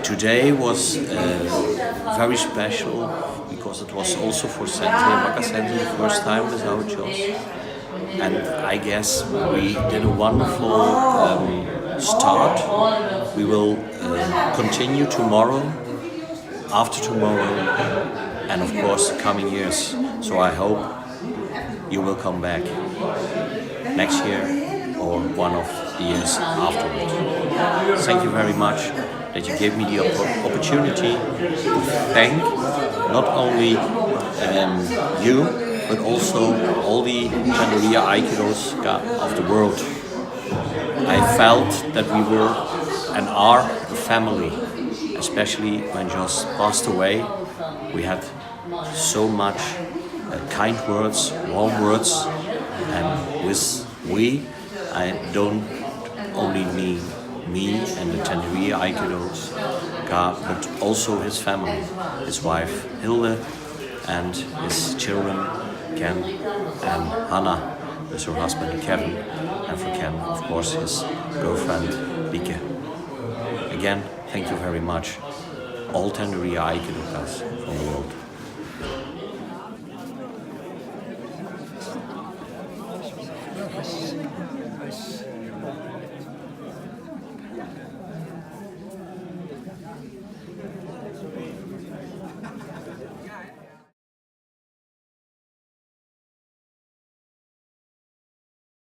Today was very special because it was also for Sensei the first time with our Joss. And I guess we did a wonderful start. We will continue tomorrow, after tomorrow, and of course the coming years. So I hope you will come back next year or one of the years afterwards. Thank you very much that you gave me the opportunity to thank not only you, but also all the Tendoryu Aikidos of the world. I felt that we were and are a family, especially when Joss passed away. We had so much kind words, warm words, and with we, I don't only mean me and the Tendoryu Aikidos, but also his family, his wife Hilde and his children Ken and Hannah, with her husband Kevin, and for Ken, of course, his girlfriend Lieke. Again, thank you very much, all Tendoryu Aikidokas from the world.